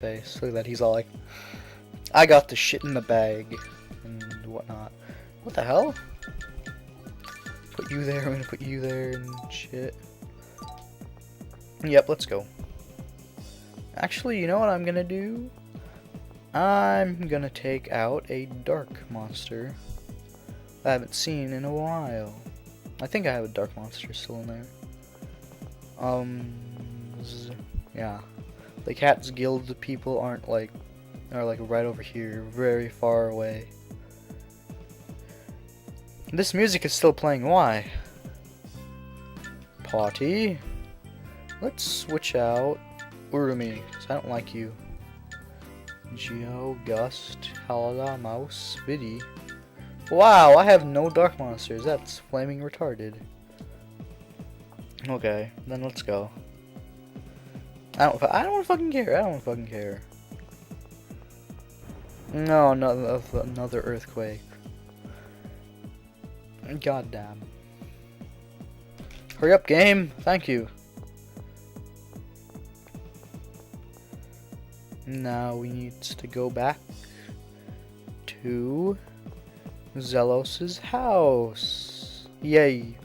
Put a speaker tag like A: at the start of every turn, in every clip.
A: face. Look at that, he's all like, I got the shit in the bag and whatnot. What the hell? Put you there, I'm gonna put you there and shit. Yep, let's go. Actually, you know what I'm gonna do? I'm gonna take out a dark monster I haven't seen in a while. I think I have a dark monster still in there. Yeah. The Cat's Guild people are like right over here, very far away. This music is still playing. Why? Party. Let's switch out Urumi, because I don't like you. Geo, Gust, Halada, Mouse, Vidi. Wow, I have no dark monsters. That's flaming retarded. Okay, then let's go. I don't fucking care. I don't fucking care. No, another earthquake. Goddamn. Hurry up, game. Thank you. Now we need to go back to Zelos's house. Yay.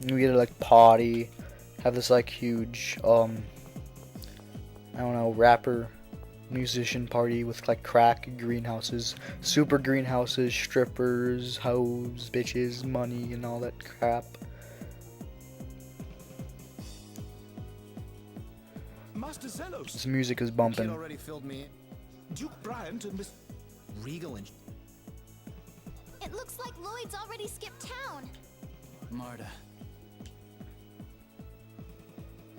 A: We get to like party, have this like huge I don't know, rapper musician party with like crack greenhouses, super greenhouses, strippers, hoes, bitches, money and all that crap.
B: Master Zelos.
A: This music is bumping.
B: Already filled me in. Duke Bryant and Miss Regal and
C: It looks like Lloyd's already skipped town.
B: Marta.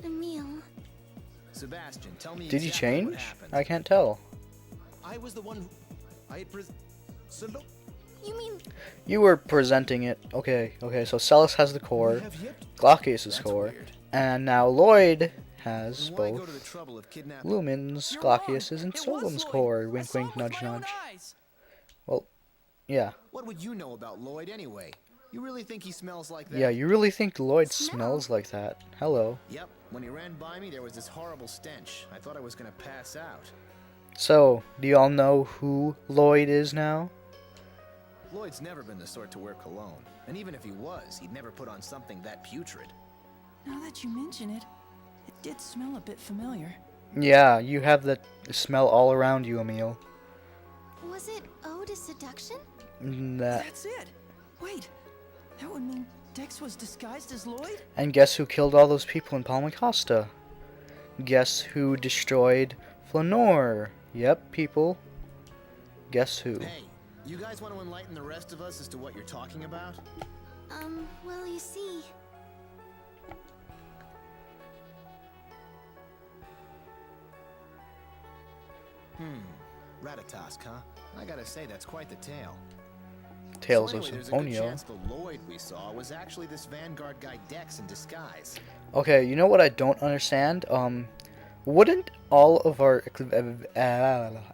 C: Emil.
B: Sebastian, tell me.
A: Did he
B: exactly what
A: change?
B: happened.
A: I can't tell.
B: I was the one who I had
C: You mean
A: You were presenting it. Okay, so Celis has the core, Glaucius's core,
B: weird.
A: and now Lloyd has
B: Then why go
A: both
B: to the trouble of kidnapping?
A: Lumen's,
D: You're
A: Glaucius's,
D: wrong.
A: and
D: It was
A: Solom's
D: Lloyd.
A: core.
D: I
A: Wink,
D: saw
A: wink,
D: it with
A: nudge,
D: my own
A: nudge.
D: eyes.
A: Well, yeah.
B: What would you know about Lloyd anyway? You really think he smells like that?
A: Yeah, you really think Lloyd
C: Smell?
A: smells like that? Hello.
B: Yep. When he ran by me, there was this horrible stench. I thought I was gonna pass out.
A: So, do y'all know who Lloyd is now?
B: Lloyd's never been the sort to wear cologne, and even if he was, he'd never put on something that putrid.
D: Now that you mention it, it did smell a bit familiar.
A: Yeah, you have that smell all around you, Emil.
C: was it ode to seduction?
A: That.
D: That's it. Wait, that would mean Dex was disguised as Lloyd?
A: And guess who killed all those people in Palmacosta? Guess who destroyed Flanor? Yep, people. Guess who?
B: Hey, you guys want to enlighten the rest of us as to what you're talking about?
C: Well, you see.
B: Ratatosk, huh? I gotta say, that's quite the tale.
A: Tales
B: So
A: of
B: anyway, there's a good
A: Symphonia.
B: chance the Lloyd we saw was actually this Vanguard guy Dex in disguise.
A: Okay, you know what I don't understand? Wouldn't all of our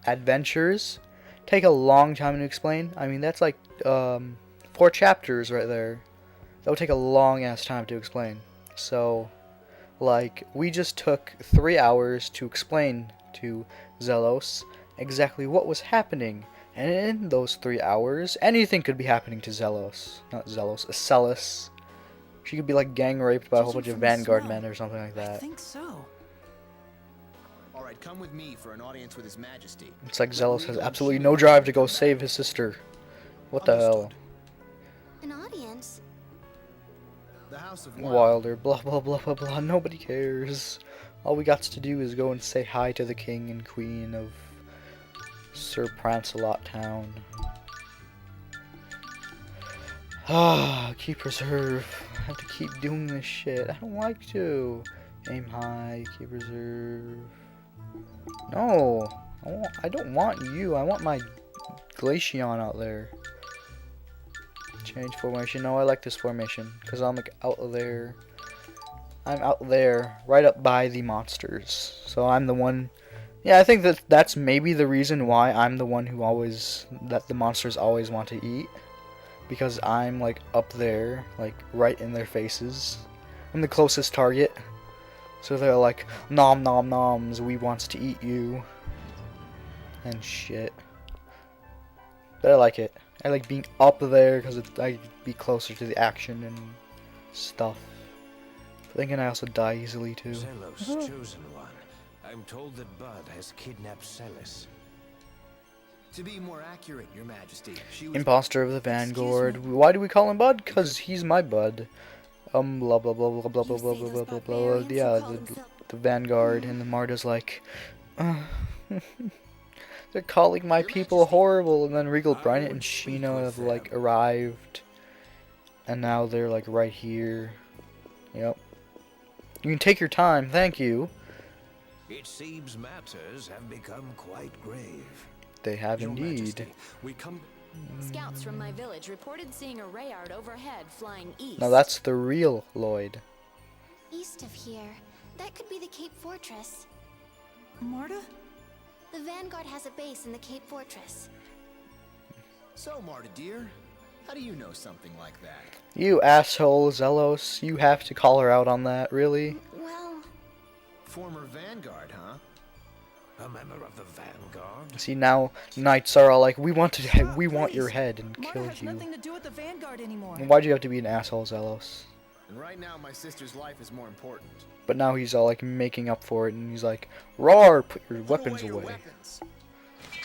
A: adventures take a long time to explain? I mean, that's like 4 chapters right there. That would take a long ass time to explain. So, like, we just took 3 hours to explain to Zelos exactly what was happening. And in those 3 hours, anything could be happening to Zelos. Not Zelos, Celis. She could be like gang raped by a whole bunch
D: Judging
A: of
D: from the
A: Vanguard
D: smell,
A: men or something like
D: I
A: that.
D: think so.
B: Alright, come with me for an audience with His Majesty.
A: It's like
B: Let
A: Zelos
B: Regal
A: has
B: and
A: absolutely
B: Sheila
A: no drive to go
B: come
A: save
B: back.
A: his sister. What the hell?
B: Understood.
C: An audience?
B: The House of
A: Wilder, blah blah blah blah blah. Nobody cares. All we got to do is go and say hi to the king and queen of Sir Prancelot Town. Ah, keep reserve. I have to keep doing this shit. I don't like to. Aim high, keep reserve. No, I don't want you. I want my Glaceon out there. Change formation. No, I like this formation because I'm like out there. I'm out there, right up by the monsters. So I'm the one. Yeah, I think that's maybe the reason why I'm the one who that the monsters always want to eat, because I'm like up there, like right in their faces. I'm the closest target. So they're like, nom nom noms, we wants to eat you. And shit. But I like it. I like being up there because I can be closer to the action and stuff. But then can I also die easily too.
E: Zelos, chosen one. I'm told that Bud has kidnapped Celis.
B: To be more accurate, Your Majesty, she was...
A: Imposter of the Vanguard. Why do we call him Bud? Because he's my bud. Blah blah blah blah blah blah blah blah blah blah blah blah. Yeah, the Vanguard, and the Marta's like, they're calling my people horrible, and then Regal Bryant and Shino have like arrived, and now they're like right here. Yep. You can take your time, thank you.
E: It seems matters have become quite grave.
A: They have
E: Your
A: indeed.
E: Majesty, we come.
F: Scouts from my village reported seeing a Rayard overhead flying east.
A: Now that's the real Lloyd.
C: East of here. That could be the Cape Fortress.
D: Marta?
C: The Vanguard has a base in the Cape Fortress.
B: So, Marta dear, how do you know something like that?
A: You asshole, Zelos. You have to call her out on that, really?
C: Well,
B: Former Vanguard, huh?
E: A member of the Vanguard?
A: See, now Knights are all like, we want
D: Stop,
A: your
D: please.
A: head and
D: Marta
A: kill
D: has
A: you.
D: nothing to do with the Vanguard anymore.
A: Why'd you have to be an asshole, Zelos?
B: And right now, my sister's life is more important.
A: But now he's all like making up for it, and he's like, "Roar! Put your
B: Put
A: weapons
B: your
A: away."
B: weapons.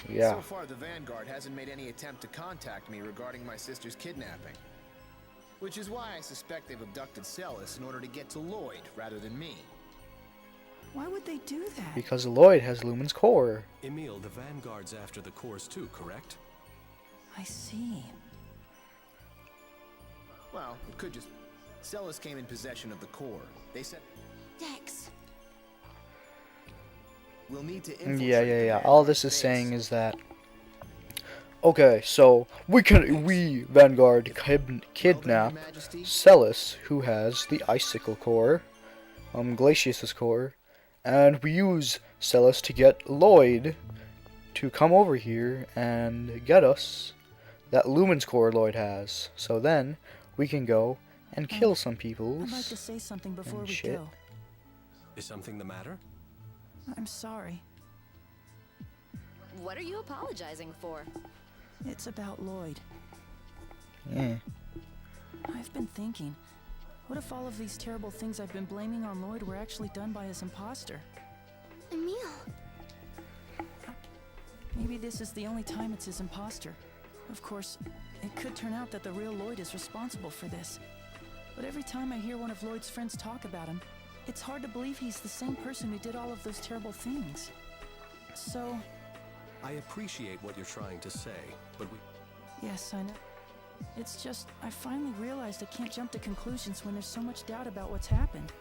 A: Yeah.
B: So far, the Vanguard hasn't made any attempt to contact me regarding my sister's kidnapping. Which is why I suspect they've abducted Celis in order to get to Lloyd rather than me.
D: Why would they do that?
A: Because Lloyd has Lumen's core.
G: Emil, the Vanguard's after the cores too, correct?
D: I see.
B: Well, it could just... Celis came in possession of the core. They said
C: Dex.
B: we'll need to infiltrate
A: Yeah.
B: the
A: All this is
B: Vanguard's
A: saying
B: base.
A: is that. Okay, so we Vanguard kidnap Celis, who has the Icicle core, Glacius's core, and we use Celis to get Lloyd to come over here and get us that Lumen's core Lloyd has. So then we can go and kill some people.
D: I'd like to say something before
A: and
D: we
A: shit.
D: go.
G: Is something the matter?
D: I'm sorry.
F: What are you apologizing for?
D: It's about Lloyd.
A: Yeah.
D: I've been thinking, what if all of these terrible things I've been blaming on Lloyd were actually done by his imposter?
C: Emil.
D: Maybe this is the only time it's his imposter. Of course, it could turn out that the real Lloyd is responsible for this. But every time I hear one of Lloyd's friends talk about him, it's hard to believe he's the same person who did all of those terrible things. So,
G: I appreciate what you're trying to say, but we...
D: yes, I know. It's just, I finally realized I can't jump to conclusions when there's so much doubt about what's happened.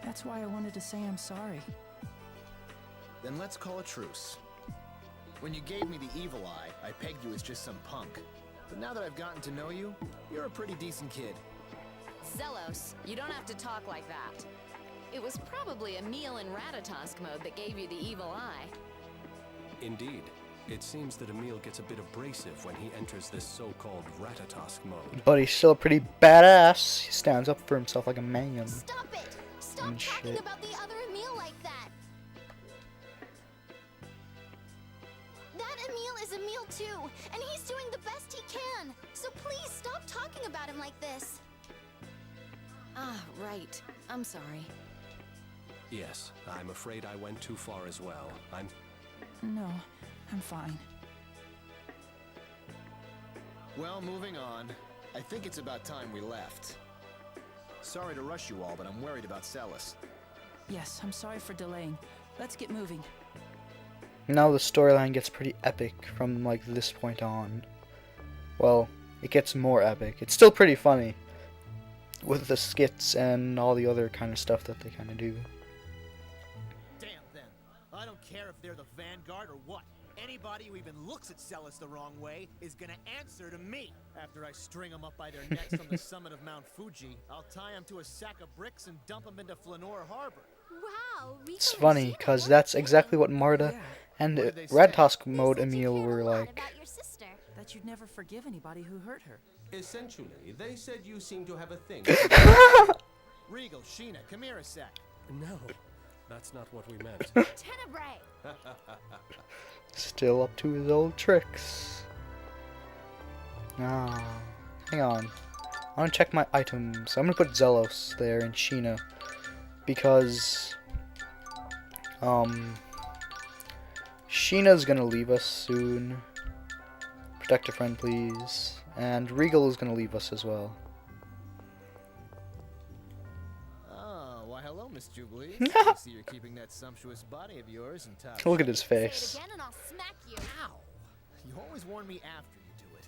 D: That's why I wanted to say I'm sorry.
B: Then let's call a truce. When you gave me the evil eye, I pegged you as just some punk. But now that I've gotten to know you, you're a pretty decent kid.
F: Zelos, you don't have to talk like that. It was probably Emil in Ratatosk mode that gave you the evil eye.
G: Indeed. It seems that Emil gets a bit abrasive when he enters this so-called Ratatosk mode.
A: But he's still pretty badass. He stands up for himself like a man.
C: Stop it! Stop
A: And
C: talking
A: shit.
C: about the other Emil like that! That Emil is Emil too, and he's doing the best he can! So please stop talking about him like this!
F: Ah, right. I'm sorry.
G: Yes, I'm afraid I went too far as well.
D: No, I'm fine.
B: Well, moving on. I think it's about time we left. Sorry to rush you all, but I'm worried about Celis.
D: Yes, I'm sorry for delaying. Let's get moving.
A: Now the storyline gets pretty epic from like this point on. Well, it gets more epic. It's still pretty funny with the skits and all the other kind of stuff that they kind of do.
H: Damn them. I don't care if they're the Vanguard or what. Anybody who even looks at Celis the wrong way is gonna answer to me. After I string them up by their necks from the summit of Mount Fuji, I'll tie them to a sack of bricks and dump them into Flanor Harbor.
C: Wow, Rico
A: It's
C: and
A: funny
C: Sheena,
A: because
C: what
A: that's
C: a
A: exactly
C: thing.
A: what Marta
D: Yeah,
A: and
B: What did they say?
A: Ratatosk
C: They
A: mode
C: said you
A: Emil
C: cared
A: were
C: a lot
A: like.
C: about your sister.
D: that you'd never forgive anybody who hurt her.
I: Essentially, they said you seem to have a thing.
H: Regal, Sheena, come here a sec.
G: No, that's not what we meant.
C: Tenebrae!
A: Still up to his old tricks. Ah, hang on. I want to check my items. I'm gonna put Zelos there and Sheena because Sheena's gonna leave us soon. Protect a friend, please. And Regal is gonna leave us as well.
B: Oh, why hello, Miss Jubilee. I see you're keeping that sumptuous body of yours in top
A: Look at
B: shape.
A: his
C: Say it
A: face.
C: again and I'll smack you.
B: Ow! You always warn me after you do it.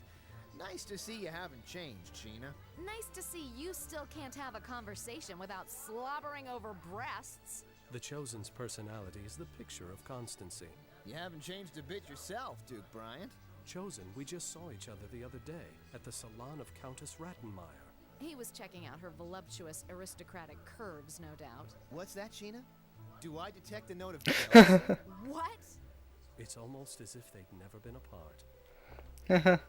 B: Nice to see you haven't changed, Sheena.
F: Nice to see you still can't have a conversation without slobbering over breasts.
G: The Chosen's personality is the picture of constancy.
B: You haven't changed a bit yourself, Duke Bryant.
G: Chosen, we just saw each other the other day at the salon of Countess Rattenmeyer.
F: He was checking out her voluptuous aristocratic curves, no doubt.
B: What's that, Sheena? Do I detect a note of jealousy?
F: What?
G: It's almost as if they'd never been apart.